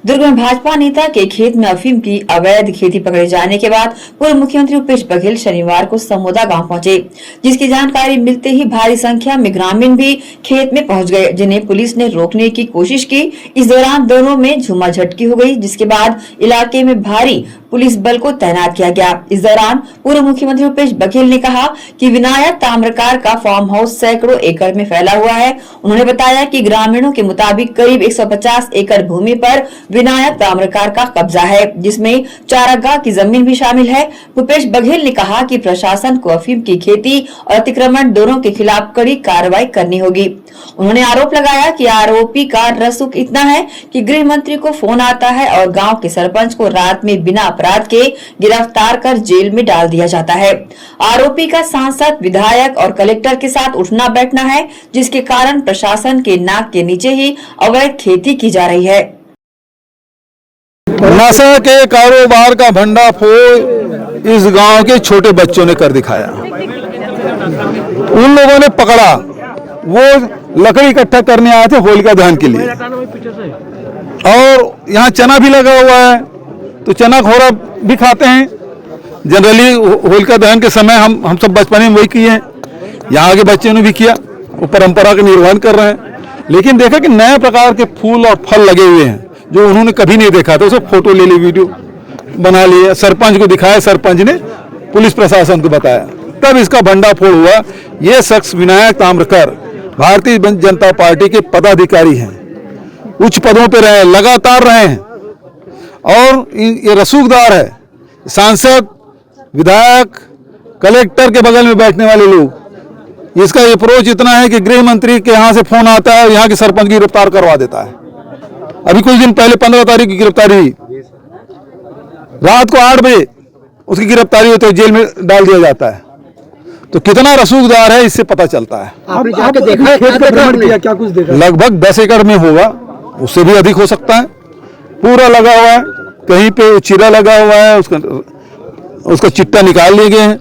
दुर्ग में भाजपा नेता के खेत में अफीम की अवैध खेती पकड़े जाने के बाद पूर्व मुख्यमंत्री भूपेश बघेल शनिवार को समोदा गांव पहुंचे, जिसकी जानकारी मिलते ही भारी संख्या में ग्रामीण भी खेत में पहुंच गए, जिन्हें पुलिस ने रोकने की कोशिश की। इस दौरान दोनों में झूमाझटकी हो गई, जिसके बाद इलाके में भारी पुलिस बल को तैनात किया गया। इस दौरान पूर्व मुख्यमंत्री भूपेश बघेल ने कहा कि विनायक ताम्रकार का फार्म हाउस सैकड़ों एकड़ में फैला हुआ है। उन्होंने बताया कि ग्रामीणों के मुताबिक करीब 150 एकड़ भूमि पर विनायक ताम्रकार का कब्जा है, जिसमें चारागाह की जमीन भी शामिल है। भूपेश बघेल ने कहा कि प्रशासन को अफीम की खेती और अतिक्रमण दोनों के खिलाफ कड़ी कार्रवाई करनी होगी। उन्होंने आरोप लगाया कि आरोपी का रसूख इतना है कि गृह मंत्री को फोन आता है और गांव के सरपंच को रात में बिना अपराध के गिरफ्तार कर जेल में डाल दिया जाता है। आरोपी का सांसद, विधायक और कलेक्टर के साथ उठना बैठना है, जिसके कारण प्रशासन के नाक के नीचे ही अवैध खेती की जा रही है। नशा के कारोबार का भंडाफोड़ इस गांव के छोटे बच्चों ने कर दिखाया। उन लोगों ने पकड़ा, वो लकड़ी इकट्ठा करने आए थे होलिका दहन के लिए, और यहाँ चना भी लगा हुआ है, तो चना खोरा भी खाते हैं। जनरली होलिका दहन के समय हम सब बचपन में वही किए हैं, यहाँ के बच्चों ने भी किया, वो परंपरा का निर्वहन कर रहे हैं। लेकिन देखा कि नए प्रकार के फूल और फल लगे हुए हैं जो उन्होंने कभी नहीं देखा था, उसे फोटो ले ली, वीडियो बना लिए, सरपंच को दिखाया, सरपंच ने पुलिस प्रशासन को बताया, तब इसका भंडाफोड़ हुआ। ये शख्स विनायक ताम्रकार भारतीय जनता पार्टी के पदाधिकारी हैं, उच्च पदों पर रहे, लगातार रहे हैं, और ये रसूखदार है। सांसद, विधायक, कलेक्टर के बगल में बैठने वाले लोग, इसका अप्रोच इतना है कि गृह मंत्री के यहाँ से फोन आता है और यहाँ के सरपंच की गिरफ्तार करवा देता है। अभी कुछ दिन पहले 15 तारीख की गिरफ्तारी हुई, रात को 8 बजे उसकी गिरफ्तारी होती है, जेल में डाल दिया जाता है। तो कितना रसूखदार है इससे पता चलता है। आपने जाके देखा है, खेत का भ्रमण किया, क्या कुछ देखा? लगभग 10 एकड़ में होगा, उससे भी अधिक हो सकता है। पूरा लगा हुआ है, कहीं पे चिरा लगा हुआ है, उसका चिट्टा निकाल लिए गए हैं,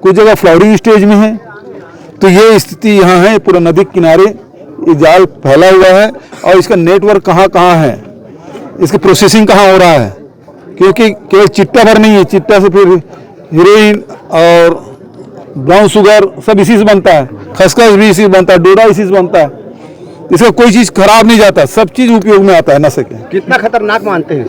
कुछ जगह फ्लावरिंग स्टेज में है। तो ये स्थिति यहाँ है, पूरा नदी किनारे ये जाल फैला हुआ है, और इसका नेटवर्क कहाँ कहाँ है, इसकी प्रोसेसिंग कहाँ हो रहा है, क्योंकि केवल चिट्टा भर नहीं है, चिट्टा से फिर हीरोइन और ब्राउन शुगर सब इसी से बनता है, खसखस भी इसी से बनता है, डोडा इसी से बनता है। इसका कोई चीज़ खराब नहीं जाता, सब चीज़ उपयोग में आता है नशे के। कितना खतरनाक मानते हैं?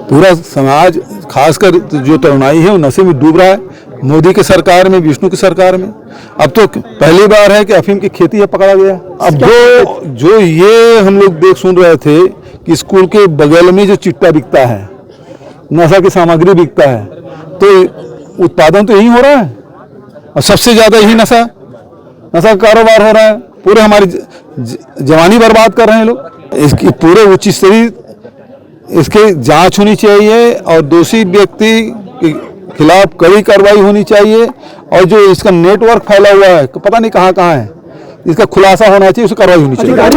पूरा समाज, खासकर जो तरुणाई है, वो नशे में डूब रहा है। मोदी की सरकार में, विष्णु की सरकार में अब तो पहली बार है कि अफीम की खेती है पकड़ा गया। अब जो ये हम लोग देख सुन रहे थे कि स्कूल के बगल में जो चिट्टा बिकता है, नशा की सामग्री बिकता है, तो उत्पादन तो यही हो रहा है, और सबसे ज्यादा यही नशा का कारोबार हो रहा है। पूरे हमारी जवानी बर्बाद कर रहे हैं लोग। इसकी पूरे उच्च स्तरीय इसके जांच होनी चाहिए, और दोषी व्यक्ति के खिलाफ कड़ी कार्रवाई होनी चाहिए, और जो इसका नेटवर्क फैला हुआ है, पता नहीं कहाँ कहाँ है, इसका खुलासा होना चाहिए, उसकी कार्रवाई होनी चाहिए।